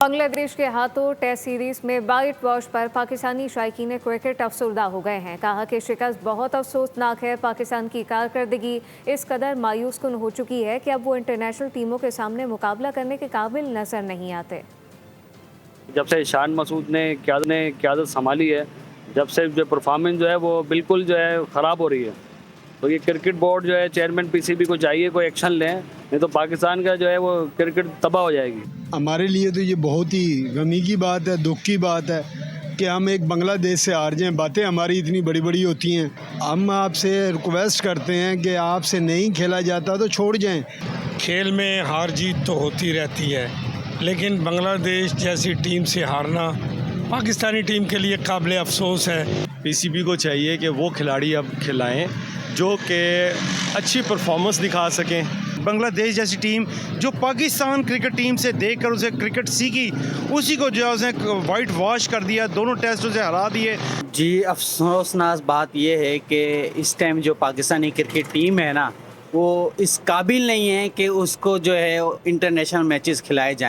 बांग्लादेश के हाथों test series में वाइट वॉश पर पाकिस्तानी शायकीन क्रिकेट अफसरदा हो गए हैं। कहा कि शिकस्त बहुत अफसोसनाक है। पाकिस्तान की कारकर्दगी इस कदर मायूस कुन हो चुकी है कि अब वो इंटरनेशनल टीमों के सामने मुकाबला करने के काबिल नजर नहीं आते। जब से शान मसूद ने क़यादत संभाली है, जब से जो परफॉर्मेंस जो है वो बिल्कुल जो है ख़राब हो रही है, तो ये क्रिकेट बोर्ड जो है चेयरमैन पीसीबी को चाहिए कोई एक्शन लें, नहीं तो पाकिस्तान का जो है वो क्रिकेट तबाह हो जाएगी। हमारे लिए तो ये बहुत ही गमी की बात है, दुख की बात है कि हम एक बांग्लादेश से हार जाएं। बातें हमारी इतनी बड़ी बड़ी होती हैं। हम आपसे रिक्वेस्ट करते हैं कि आपसे नहीं खेला जाता तो छोड़ जाएं। खेल में हार जीत तो होती रहती है, लेकिन बांग्लादेश जैसी टीम से हारना पाकिस्तानी टीम के लिए काबिल अफसोस है। पीसीबी को चाहिए कि वो खिलाड़ी अब खिलाएं जो कि अच्छी परफॉर्मेंस दिखा सकें। बांग्लादेश जैसी टीम जो पाकिस्तान क्रिकेट टीम से देखकर उसे क्रिकेट सीखी, उसी को जो है उसने वाइट वॉश कर दिया, दोनों टेस्टों से हरा दिए। जी, अफसोसनाक बात यह है कि इस टाइम जो पाकिस्तानी क्रिकेट टीम है ना, वो इस काबिल नहीं है कि उसको जो है इंटरनेशनल मैचेस खिलाए जाएं।